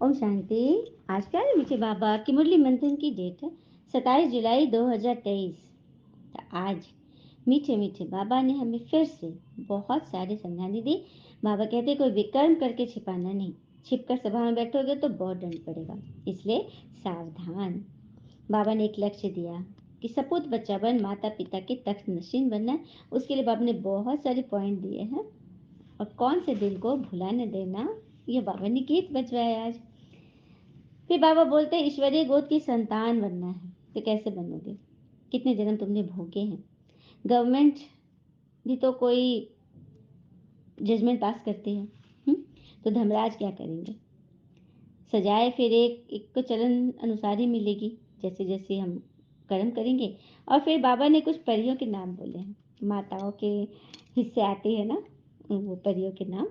ओम शांति। आज क्या है मीठे बाबा की मुरली मंथन की डेट है 27 जुलाई 2023। तो आज मीठे मीठे बाबा ने हमें फिर से बहुत सारे समझाने दी। बाबा कहते कोई विकर्म करके छिपाना नहीं, छिपकर सभा में बैठोगे तो बहुत दंड पड़ेगा, इसलिए सावधान। बाबा ने एक लक्ष्य दिया कि सपूत बच्चा बन माता पिता के तख्त नशीन बनना है। उसके लिए बाबा ने बहुत सारे पॉइंट दिए हैं और कौन से दिल को भुलाने देना, ये बाबा ने गीत बजवाया आज। फिर बाबा बोलते हैं ईश्वरीय गोद की संतान बनना है तो कैसे बनोगे, कितने जन्म तुमने भोगे हैं। गवर्नमेंट भी तो कोई जजमेंट पास करती है। तो धर्मराज क्या करेंगे, सजाए फिर एक एक को चलन अनुसार ही मिलेगी, जैसे जैसे हम कर्म करेंगे। और फिर बाबा ने कुछ परियों के नाम बोले हैं, माताओं के हिस्से आते हैं ना वो परियों के नाम।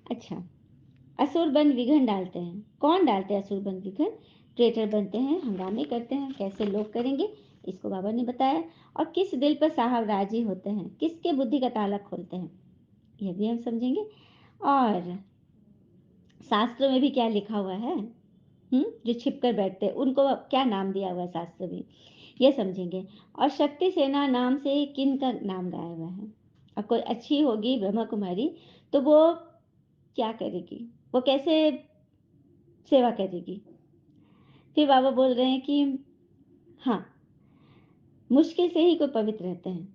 अच्छा, असुर बन विघन डालते हैं। कौन डालते हैं असुर बन विघन? ट्रेटर बनते हैं, हंगामे करते हैं। कैसे लोग करेंगे, इसको बाबा ने बताया। और किस दिल पर साहब राजी होते हैं, किसके बुद्धि का ताला खोलते हैं, यह भी हम समझेंगे। और शास्त्रों में भी क्या लिखा हुआ है, जो छिप कर बैठते हैं उनको क्या नाम दिया हुआ है शास्त्र में, यह समझेंगे। और शक्ति सेना नाम से किन का नाम गाया हुआ है। और कोई अच्छी होगी ब्रह्मा कुमारी तो वो क्या करेगी, वो कैसे सेवा करेगी। फिर बाबा बोल रहे हैं कि हाँ, मुश्किल से ही कोई पवित्र रहते हैं।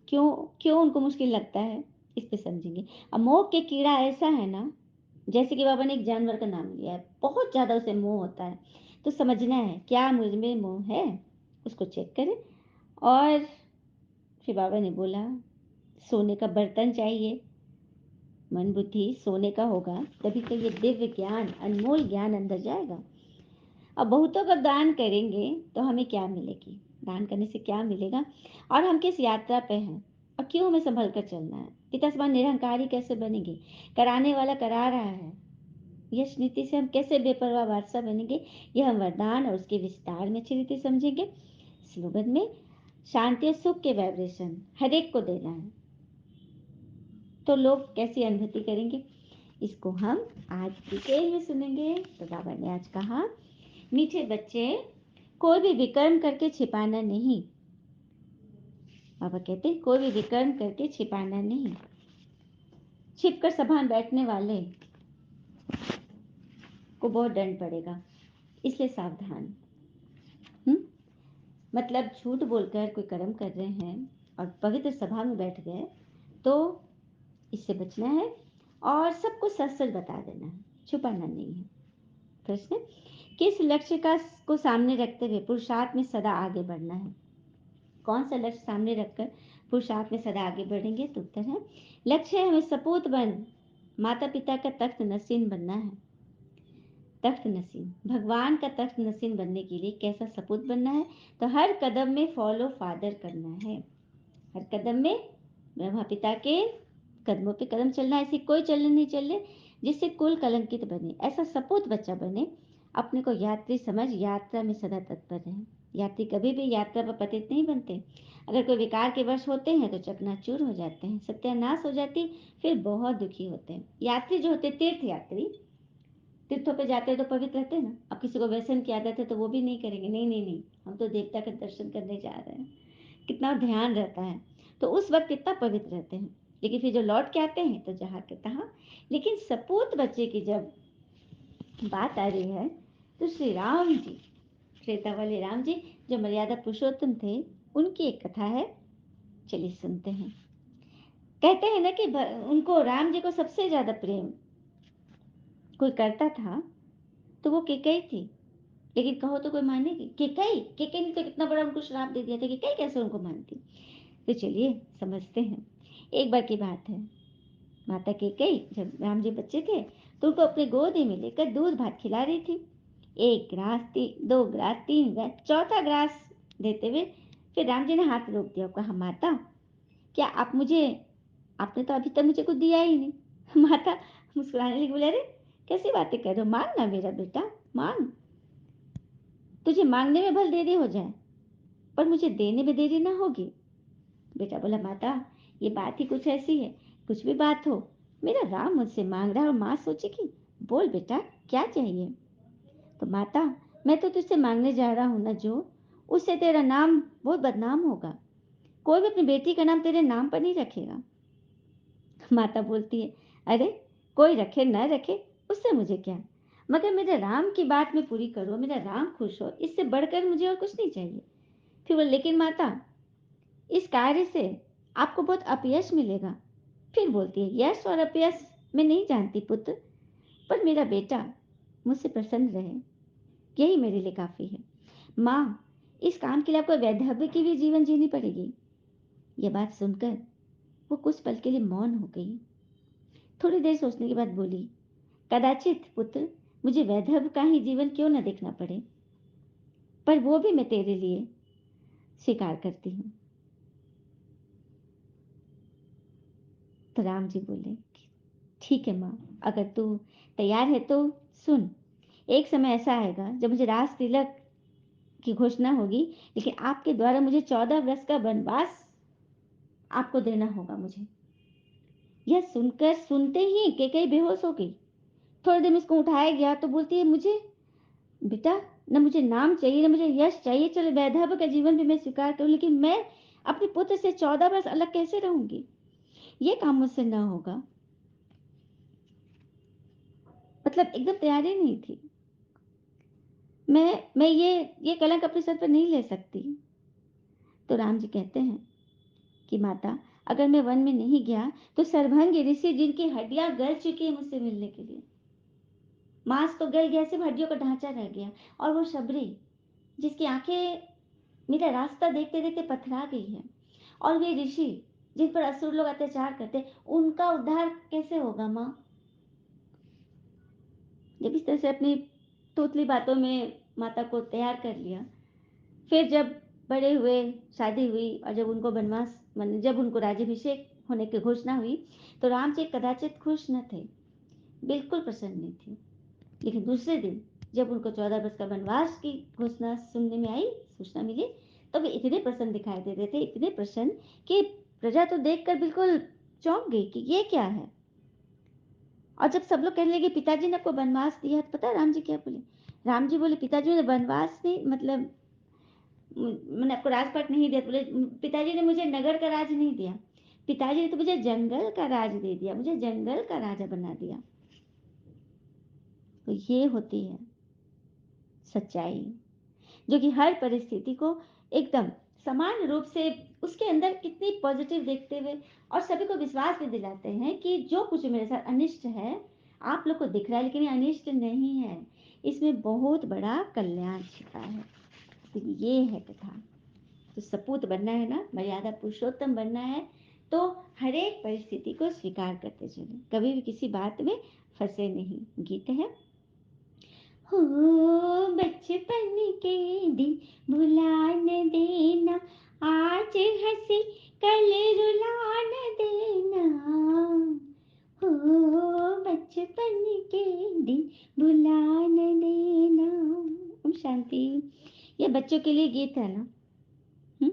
क्यों क्यों उनको मुश्किल लगता है, इस पे समझेंगे। अब मोह के कीड़ा ऐसा है ना, जैसे कि बाबा ने एक जानवर का नाम लिया है, बहुत ज़्यादा उसे मोह होता है। तो समझना है क्या मुझ में मोह है, उसको चेक करें। और फिर बाबा ने बोला सोने का बर्तन चाहिए, मन बुद्धि सोने का होगा तभी तो ये दिव्य ज्ञान अनमोल ज्ञान अंदर जाएगा। अब बहुतों का दान करेंगे तो हमें क्या मिलेगी, दान करने से क्या मिलेगा, और हम किस यात्रा पे हैं और क्यों हमें संभल कर चलना है। पिता समान निरहंकारी कैसे बनेंगे, कराने वाला करा रहा है। यश नीति से हम कैसे बेपरवाह बादशाह बनेंगे, यह हम वरदान और उसके विस्तार में अच्छी रीति समझेंगे। स्लोगन में शांति और सुख के वाइब्रेशन हर एक को देना है, तो लोग कैसी अनुभूति करेंगे, इसको हम आज डिटेल में सुनेंगे। तो बाबा ने आज कहा मीठे बच्चे कोई भी विकर्म करके छिपाना नहीं। बाबा कहते हैं कोई भी विकर्म करके छिपाना नहीं, छिपकर सभा में बैठने वाले को बहुत दंड पड़ेगा, इसलिए सावधान। मतलब झूठ बोलकर कोई कर्म कर रहे हैं और पवित्र सभा में बैठ गए तो इससे बचना है और सबको सच सच बता देना है, छुपाना नहीं है। प्रश्न, किस लक्ष्य का को सामने रखते हुए पुरुषार्थ में सदा आगे बढ़ना है। कौन सा लक्ष्य सामने रखकर पुरुषार्थ में सदा आगे बढ़ेंगे, तो उत्तर है लक्ष्य है हमें सपूत बन माता पिता का तख्त नसीन बनना है। तख्त नसीन, भगवान का तख्त नसीन बनने के लिए कैसा सपूत बनना है, तो हर कदम में फॉलो फादर करना है। हर कदम में ब्रह्मा पिता के कदमों पे कदम चलना है, ऐसी कोई चलन नहीं चले जिससे कुल कलंकित बने। ऐसा सपूत बच्चा बने, अपने को यात्री समझ यात्रा में सदा तत्पर रहे। यात्री कभी भी यात्रा पर पतित नहीं बनते। अगर कोई विकार के वश होते हैं तो चकनाचूर हो जाते हैं, सत्यानाश हो जाती, फिर बहुत दुखी होते हैं। यात्री जो होते तीर्थ यात्री, तीर्थों पे जाते हैं तो पवित्र रहते हैं ना। अब किसी को व्यसन की आदत है तो वो भी नहीं करेंगे, नहीं नहीं नहीं, हम तो देवता का दर्शन करने जा रहे हैं, कितना ध्यान रहता है, तो उस वक्त कितना पवित्र रहते हैं। लेकिन फिर जो लौट के आते हैं तो जहाँ के तहाँ। लेकिन सपूत बच्चे की जब बात आ रही है तो श्री राम जी, त्रेता वाले राम जी जो मर्यादा पुरुषोत्तम थे, उनकी एक कथा है, चलिए सुनते हैं। कहते हैं ना कि उनको राम जी को सबसे ज्यादा प्रेम कोई करता था तो वो केकई थी। लेकिन कहो तो कोई मानेगी, केकई केकई ने तो कितना बड़ा उनको श्राप दे दिया था, केकई कैसे उनको मानती। तो चलिए समझते हैं। एक बार की बात है, माता केकई जब राम जी बच्चे थे तो उनको अपने गोदी में लेकर दूध भात खिला रही थी। एक ग्रास, दो ग्रास, तीन ग्रास, चौथा ग्रास देते हुए फिर राम जी ने हाथ रोक दिया, कहा माता क्या आप मुझे, आपने तो अभी तक मुझे कुछ दिया ही नहीं। माता मुस्कुराने लगी, बोले अरे कैसी बातें कर रहे हो, मांग ना मेरा बेटा, मांग, तुझे मांगने में भले देरी हो जाए पर मुझे देने में देरी ना होगी। बेटा बोला माता ये बात ही कुछ ऐसी है, कुछ भी बात हो, मेरा राम मुझसे मांग रहा है और माँ सोचेगी, बोल बेटा क्या चाहिए। तो माता, मैं तो तुझसे मांगने जा रहा हूँ ना जो, उससे तेरा नाम बहुत बदनाम होगा। कोई भी अपनी बेटी का नाम तेरे नाम पर नहीं रखेगा। माता बोलती है, अरे कोई रखे न रखे, उससे मुझे क्या, मगर मेरे राम की बात मैं पूरी करो, मेरा राम खुश हो, इससे बढ़कर मुझे और कुछ नहीं चाहिए। फिर बोले, लेकिन माता, इस कार्य से आपको बहुत अपयश मिलेगा। फिर बोलती है, यश और अपयश मैं नहीं जानती पुत्र, पर मेरा बेटा मुझसे प्रसन्न रहे, यही मेरे लिए काफी है। माँ, इस काम के लिए आपको वैधव्य की भी जीवन जीनी पड़ेगी। यह बात सुनकर वो कुछ पल के लिए मौन हो गई। थोड़ी देर सोचने के बाद बोली, कदाचित पुत्र मुझे वैधव्य का ही जीवन क्यों न देखना पड़े, पर वो भी मैं तेरे लिए स्वीकार करती हूँ। तो राम जी बोले, ठीक है माँ, अगर तू तैयार है तो सुन, एक समय ऐसा आएगा जब मुझे राज तिलक की घोषणा होगी, लेकिन आपके द्वारा मुझे 14 वर्ष का वनवास आपको देना होगा मुझे। यह सुनकर सुनते ही कैकेयी बेहोश हो गई। थोड़ी देर में उसको उठाया गया तो बोलती है, मुझे बेटा, न मुझे नाम चाहिए, न मुझे यश चाहिए, चलो वैधव्य का जीवन भी मैं स्वीकार करूं, लेकिन मैं अपने पुत्र से 14 वर्ष अलग कैसे रहूंगी, ये काम मुझसे न होगा। मतलब एकदम तैयारी नहीं थी। मैं ये कलंक अपने सर पर नहीं ले सकती। तो राम जी कहते हैं कि माता, अगर मैं वन में नहीं गया तो सर्वभंग ऋषि, जिनकी हड्डियां गल चुकी है मुझसे मिलने के लिए, मांस तो गल गया, सिर्फ हड्डियों का ढांचा रह गया, और वो शबरी, जिसकी आंखें मेरा रास्ता देखते देखते पथरा गई है, और वे ऋषि जिन पर असुर लोग अत्याचार करते, उनका उद्धार कैसे होगा माँ। जब इस तरह से अपनी तोतली बातों में माता को तैयार कर लिया, फिर जब बड़े हुए, शादी हुई, और जब उनको वनवास, जब उनको राज्याभिषेक होने की घोषणा हुई, तो राम जी कदाचित खुश न थे, बिल्कुल प्रसन्न नहीं थे। लेकिन दूसरे दिन जब उनको 14 वर्ष का वनवास की घोषणा सुनने में आई, सूचना मिली, तो वे इतने प्रसन्न दिखाई दे रहे थे, इतने प्रसन्न कि प्रजा तो देखकर बिल्कुल चौंक गई कि ये क्या है। और जब सब लोग कहने लगे, पिताजी ने आपको वनवास दिया, तो पता है राम जी क्या बोले? राम जी बोले, पिताजी ने वनवास नहीं, मतलब मैंने आपको राजपाट नहीं दिया। बोले, पिताजी ने मुझे नगर का राज नहीं दिया, पिताजी ने तो मुझे जंगल का राज दे दिया, मुझे जंगल का राजा बना दिया। तो ये होती है सच्चाई, जो कि हर परिस्थिति को एकदम समान रूप से उसके अंदर कितनी पॉजिटिव देखते हुए, और सभी को विश्वास भी दिलाते हैं कि जो कुछ मेरे साथ अनिष्ट है, आप लोग को दिख रहा है, लेकिन ये अनिष्ट नहीं है, इसमें बहुत बड़ा कल्याण छिपा है। तो ये है कथा। तो सपूत बनना है ना, मर्यादा पुरुषोत्तम बनना है, तो हर एक परिस्थिति को स्वीकार करते चले, कभी भी किसी बात में फंसे नहीं। गीत है, हो बचपन के दिन भुला न देना, आज हंसी कल रुला न देना, हो बचपन के दिन भुला न देना। ओम शांति। ये बच्चों के लिए गीत है ना। हुँ?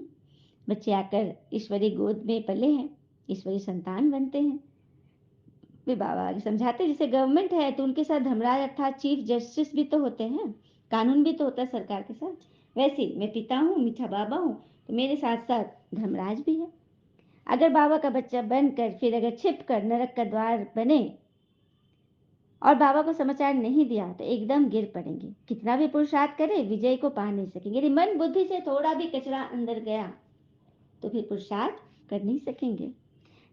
बच्चे आकर ईश्वरी गोद में पले हैं, ईश्वरी संतान बनते हैं। वे बाबा आगे समझाते हैं, जैसे गवर्नमेंट है तो उनके साथ धर्मराज अर्थात चीफ जस्टिस भी तो होते हैं, कानून भी तो होता है सरकार के साथ। वैसे ही मैं पिता हूँ, मीठा बाबा हूँ, तो मेरे साथ साथ धर्मराज भी है। अगर बाबा का बच्चा बनकर फिर अगर छिप कर नरक का द्वार बने और बाबा को समाचार नहीं दिया, तो एकदम गिर पड़ेंगे। कितना भी पुरुषार्थ करे, विजय को पा नहीं सकेंगे। यदि मन बुद्धि से थोड़ा भी कचरा अंदर गया, तो फिर पुरुषार्थ कर नहीं सकेंगे।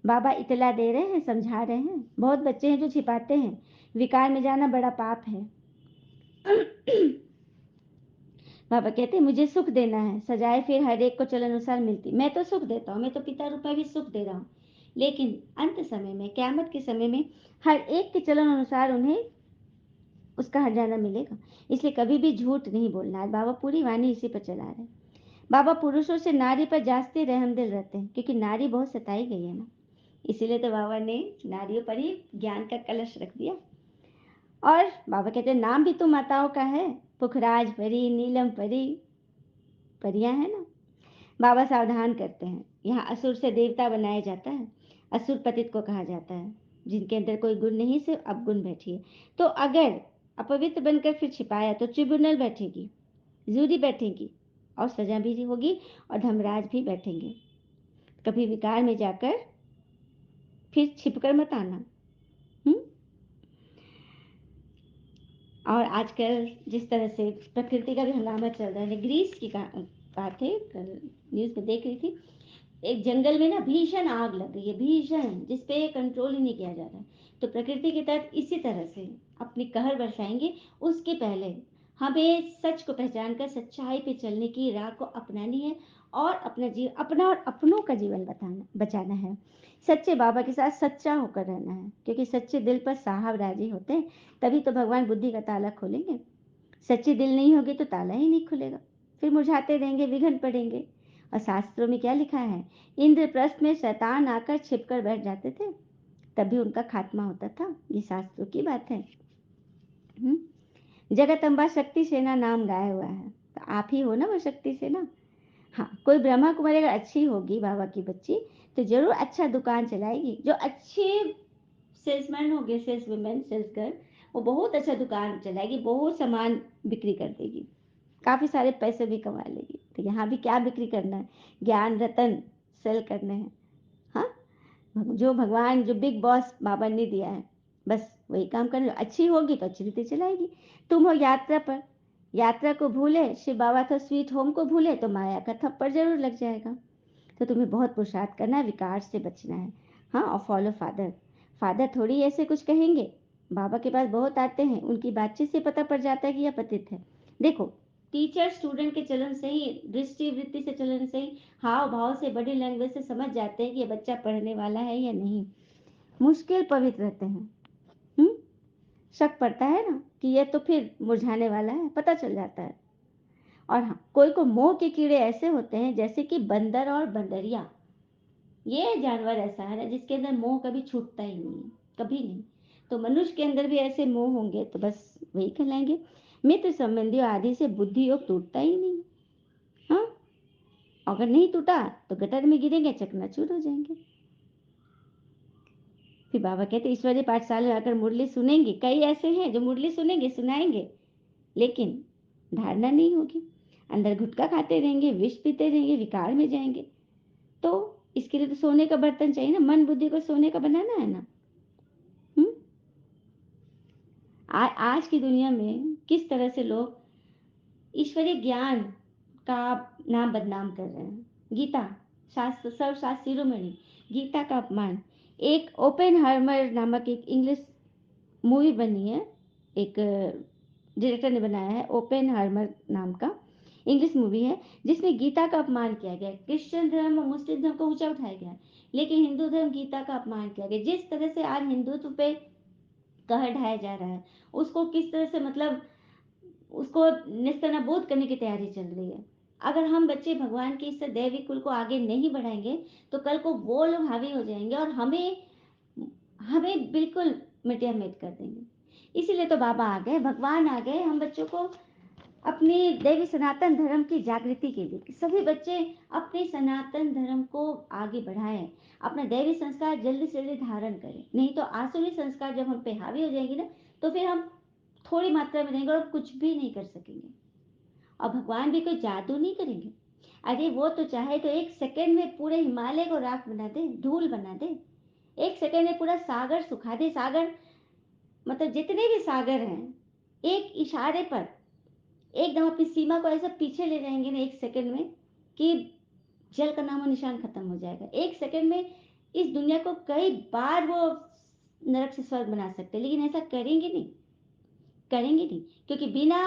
बाबा इतला दे रहे हैं, समझा रहे हैं। बहुत बच्चे हैं जो छिपाते हैं, विकार में जाना बड़ा पाप है। बाबा कहते हैं, मुझे सुख देना है, सजाए फिर हर एक को चल अनुसार मिलती। मैं तो सुख देता हूँ, मैं तो पिता रूप में भी सुख दे रहा हूँ, लेकिन अंत समय में, क़यामत के समय में हर एक के चलन अनुसार उन्हें उसका हर जाना मिलेगा। इसलिए कभी भी झूठ नहीं बोलना है। बाबा पूरी वाणी इसी पर चला रहे हैं। बाबा पुरुषों से नारी पर जास्ती रहमदिल रहते हैं, क्योंकि नारी बहुत सताई गई है ना, इसीलिए तो बाबा ने नारियों पर ही ज्ञान का कलश रख दिया। और बाबा कहते हैं, नाम भी तो माताओं का है, पुखराज परी, नीलम परी, परियां है ना। बाबा सावधान करते हैं, यहाँ असुर से देवता बनाया जाता है। असुर पतित को कहा जाता है, जिनके अंदर कोई गुण नहीं, सिर्फ अवगुण बैठी है। तो अगर अपवित्र बनकर फिर छिपाया तो ट्रिब्यूनल बैठेगी, जूरी बैठेगी और सजा भी होगी और धर्मराज भी बैठेंगे। कभी विकार में जाकर फिर छिपकर मत आना। हम्म। और आजकल जिस तरह से प्रकृति का भी हंगामा चल रहा है, ग्रीस की बात है, कल न्यूज़ में देख रही थी, एक जंगल में ना भीषण आग लग गई है, भीषण, जिसपे कंट्रोल ही नहीं किया जा रहा है। तो प्रकृति के तहत इसी तरह से अपनी कहर बरसाएंगे। उसके पहले हमें सच को पहचान कर सच्चाई पे चलने की राह को अपनानी है और अपना और अपनों का जीवन बचाना है। सच्चे बाबा के साथ सच्चा होकर रहना है, क्योंकि सच्चे दिल पर साहब राजी होते हैं, तभी तो भगवान बुद्धि का ताला खोलेंगे। सच्चे दिल नहीं होगे तो ताला ही नहीं खुलेगा, फिर मुरझाते रहेंगे, विघन पड़ेंगे। और शास्त्रों में क्या लिखा है, इंद्रप्रस्थ में शैतान आकर छिपकर बैठ जाते थे, तभी उनका खात्मा होता था। ये शास्त्रों की बात है। जगदम्बा शक्ति सेना नाम गाया हुआ है, तो आप ही हो ना वो शक्ति सेना। हाँ, कोई ब्रह्मा कुमारी अगर अच्छी होगी बाबा की बच्ची, तो जरूर अच्छा दुकान चलाएगी। जो अच्छे सेल्समैन हो गए, सेल्स वुमेन, सेल्स गर्ल, वो बहुत अच्छा दुकान चलाएगी, बहुत सामान बिक्री कर देगी, काफी सारे पैसे भी कमा लेगी। तो यहाँ भी क्या बिक्री करना है, ज्ञान रतन सेल करने हैं। हाँ, जो भगवान, जो बिग बॉस बाबा ने दिया है, बस वही काम करना। अच्छी होगी तो अच्छी रीति चलाएगी। तुम हो यात्रा पर, यात्रा को भूले शिव बाबा तो स्वीट होम को भूले, तो माया का थप्पड़ जरूर लग जाएगा। तो तुम्हें बहुत पुरुषार्थ करना है, विकार से बचना है। हाँ, और फॉलो फादर। फादर थोड़ी ऐसे कुछ कहेंगे, बाबा के पास बहुत आते हैं, उनकी बातचीत से पता पड़ जाता है कि यह पतित है। देखो, टीचर स्टूडेंट के चलन से ही, दृष्टि वृत्ति से, चलन से ही, हाव भाव से, बॉडी लैंग्वेज से समझ जाते हैं कि ये बच्चा पढ़ने वाला है या नहीं। मुश्किल पवित्र रहते हैं। हम्म। शक पड़ता है ना कि यह तो फिर मुरझाने वाला है, पता चल जाता है। और हाँ, कोई को मोह के कीड़े ऐसे होते हैं जैसे कि बंदर और बंदरिया। ये जानवर ऐसा है ना जिसके अंदर मोह कभी छूटता ही नहीं, कभी नहीं। तो मनुष्य के अंदर भी ऐसे मोह होंगे तो बस वही कहलाएंगे। मित्र संबंधियों आदि से बुद्धि योग टूटता ही नहीं। हाँ, अगर नहीं टूटा तो गटर में गिरेंगे, चकनाचूर हो जाएंगे। फिर बाबा कहते ईश्वरीय पाठशाला में आकर मुरली सुनेंगे। कई ऐसे हैं जो मुरली सुनेंगे, सुनाएंगे, लेकिन धारणा नहीं होगी, अंदर गुटखा खाते रहेंगे, विष पीते रहेंगे, विकार में जाएंगे। तो इसके लिए तो सोने का बर्तन चाहिए ना, मन बुद्धि को सोने का बनाना है ना। हम्म। आज की दुनिया में किस तरह से लोग ईश्वरीय ज्ञान का नाम बदनाम कर रहे हैं। गीता, शास्त्र, सर्वशास्त्र शिरोमणि, गीता का अपमान। एक ओपन हार्मर नामक एक इंग्लिश मूवी बनी है, एक डायरेक्टर ने बनाया है, ओपन हार्मर नाम का इंग्लिश मूवी है, जिसमें गीता का अपमान किया गया। क्रिश्चियन धर्म और मुस्लिम धर्म को ऊंचा उठाया गया, लेकिन हिंदू धर्म गीता का अपमान किया गया। जिस तरह से आज हिंदुत्व पे कहर ढाया जा रहा है, उसको किस तरह से, मतलब उसको निस्तनाबूद करने की तैयारी चल रही है। अगर हम बच्चे भगवान के इस दैवी कुल को आगे नहीं बढ़ाएंगे, तो कल को वो लोग हावी हो जाएंगे और हमें हमें बिल्कुल मिटिया मिट कर देंगे। इसीलिए तो बाबा आ गए, भगवान आ गए हम बच्चों को अपनी देवी सनातन धर्म की जागृति के लिए, कि सभी बच्चे अपने सनातन धर्म को आगे बढ़ाएं, अपना देवी संस्कार जल्दी से जल्दी धारण करें। नहीं तो आसुरी संस्कार जब हम पे हावी हो जाएंगे ना, तो फिर हम थोड़ी मात्रा में रहेंगे और कुछ भी नहीं कर सकेंगे। और भगवान भी कोई जादू नहीं करेंगे। अरे वो तो चाहे तो एक सेकंड में पूरे हिमालय को राख बना दे, धूल बना दे। एक सेकंड में पूरा सागर सुखा दे। सागर, मतलब जितने भी सागर हैं, एक इशारे पर एकदम अपनी सीमा को ऐसा पीछे ले जाएंगे ना, एक सेकंड में, कि जल का नामो निशान खत्म हो जाएगा। एक सेकंड में इस दुनिया को कई बार वो नरक से स्वर्ग बना सकते हैं, लेकिन ऐसा करेंगे नहीं, करेंगे नहीं। क्योंकि बिना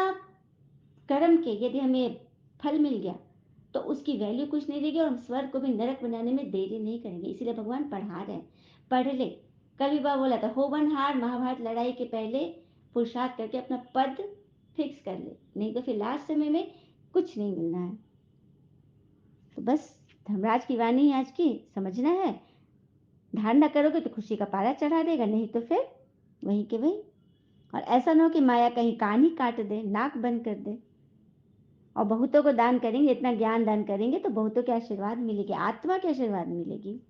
कर्म के यदि हमें फल मिल गया तो उसकी वैल्यू कुछ नहीं रहेगी, और हम स्वर्ग को भी नरक बनाने में देरी नहीं करेंगे। इसीलिए भगवान पढ़ा रहे हैं, पढ़ ले। कभी बार बोला था, होवनहार महाभारत लड़ाई के पहले पुरुषार्थ करके अपना पद फिक्स कर ले, नहीं तो फिर लास्ट समय में कुछ नहीं मिलना है। तो बस धर्मराज की वाणी आज की समझना है। धारणा करोगे तो खुशी का पारा चढ़ा देगा, नहीं तो फिर वहीं के वहीं। और ऐसा ना हो कि माया कहीं कान ही काट दे, नाक बंद कर दे। और बहुतों को दान करेंगे, इतना ज्ञान दान करेंगे तो बहुतों के आशीर्वाद मिलेगी, आत्मा के आशीर्वाद मिलेगी।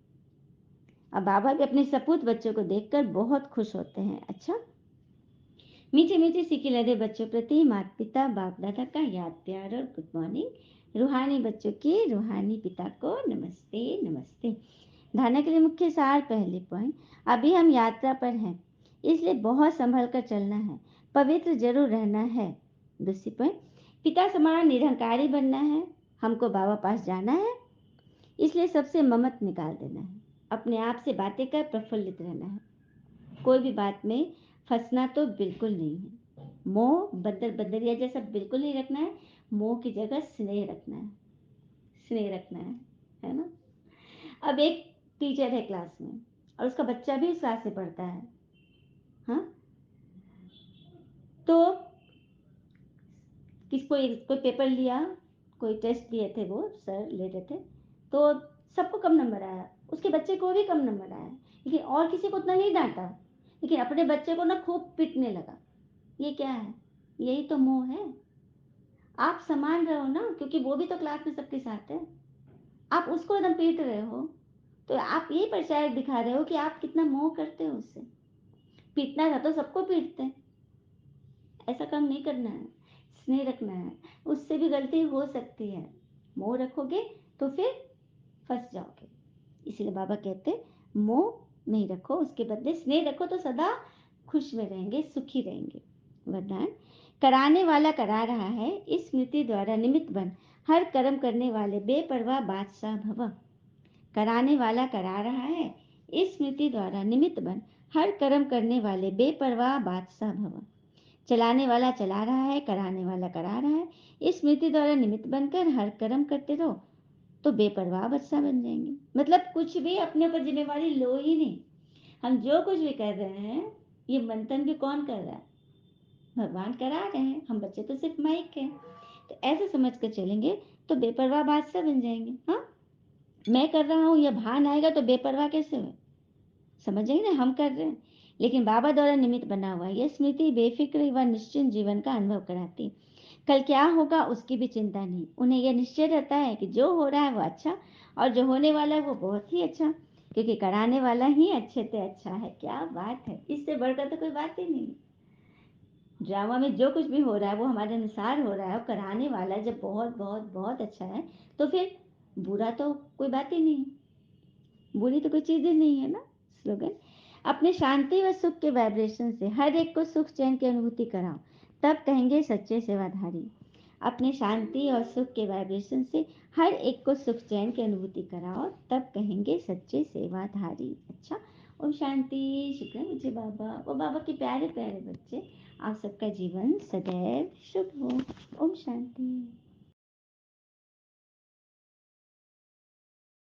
अब बाबा भी अपने सपूत बच्चों को देखकर बहुत खुश होते हैं। अच्छा, मीठे मीठे सिक्के लदे बच्चों प्रति माता पिता बाप दादा का याद प्यार और गुड मॉर्निंग। रूहानी बच्चों के रूहानी पिता को नमस्ते नमस्ते। धारणा के लिए मुख्य सार। पहले पॉइंट, अभी हम यात्रा पर हैं, इसलिए बहुत संभल कर चलना है, पवित्र जरूर रहना है। दूसरी पॉइंट, पिता समान निरहंकारी बनना है, हमको बाबा पास जाना है, इसलिए सबसे ममत निकाल देना है, अपने आप से बातें कर प्रफुल्लित रहना है, कोई भी बात में फंसना तो बिल्कुल नहीं है। मोह बंदर बंदरिया जैसा बिल्कुल नहीं रखना है, मोह की जगह स्नेह रखना है, स्नेह रखना है ना। अब एक टीचर है क्लास में और उसका बच्चा भी उस क्लास से पढ़ता है, हाँ, तो कोई पेपर लिया, कोई टेस्ट लिए थे, वो सर ले रहे थे, तो सबको कम नंबर आया, उसके बच्चे को भी कम नंबर आया, लेकिन और किसी को उतना नहीं डांटा, लेकिन अपने बच्चे को ना खूब पीटने लगा। ये क्या है? यही तो मोह है। आप समान रहो ना, क्योंकि वो भी तो क्लास में सबके साथ है। आप उसको एकदम पीट रहे हो, तो आप यही परिचय दिखा रहे हो कि आप कितना मोह करते हो उससे। पीटना था तो सबको पीटते हैं, ऐसा काम नहीं करना है, स्नेह रखना है। उससे भी गलती हो सकती है, मोह रखोगे तो फिर फंस जाओगे। इसीलिए बाबा कहते हैं मोह नहीं रखो, उसके बदले स्नेह रखो, तो सदा खुश में रहेंगे, सुखी रहेंगे। वरदान, कराने वाला करा रहा है, इस स्मृति द्वारा निमित्त बन हर कर्म करने वाले बेपरवाह बादशाह भव। कराने वाला करा रहा है, इस स्मृति द्वारा निमित्त बन हर कर्म करने वाले बेपरवाह बादशाह भव। चलाने वाला चला रहा है, कराने वाला करा रहा है, इस स्मृति द्वारा निमित्त बनकर हर कर्म करते रहो, तो बेपरवाह बादशाह बन जाएंगे। मतलब कुछ भी अपने ऊपर जिम्मेवारी लो ही नहीं। हम जो कुछ भी कर रहे हैं, ये मंथन भी कौन कर रहा है? भगवान करा रहे हैं, हम बच्चे तो सिर्फ माइक हैं। तो ऐसे समझ कर चलेंगे तो बेपरवाह बादशाह बन जाएंगे। हाँ, मैं कर रहा हूँ, यह भान आएगा तो बेपरवाह कैसे हुए? समझेंगे ना, हम कर रहे हैं, लेकिन बाबा द्वारा निमित्त बना हुआ यह स्मृति बेफिक्र व निश्चिंत जीवन का अनुभव कराती। कल क्या होगा उसकी भी चिंता नहीं, उन्हें यह निश्चय रहता है कि जो हो रहा है वो अच्छा, और जो होने वाला है वो बहुत ही अच्छा, क्योंकि कराने वाला ही अच्छे से अच्छा है। क्या बात है, इससे बढ़कर तो कोई बात ही नहीं। ड्रामा में जो कुछ भी हो रहा है वो हमारे अनुसार हो रहा है, और कराने वाला जब बहुत बहुत बहुत अच्छा है, तो फिर बुरा तो कोई बात ही नहीं, बुरी तो कोई चीज ही नहीं है ना। स्लोगन, अपने शांति व सुख के वाइब्रेशन से हर एक को सुख चैन की अनुभूति कराओ, तब कहेंगे सच्चे सेवाधारी। अपने शांति और सुख के वाइब्रेशन से हर एक को सुख चैन की अनुभूति कराओ, तब कहेंगे सच्चे सेवाधारी। अच्छा, ओम शांति। शुक्र मुझे बाबा, वो बाबा के प्यारे प्यारे बच्चे, आप सबका जीवन सदैव शुभ हो। ओम शांति।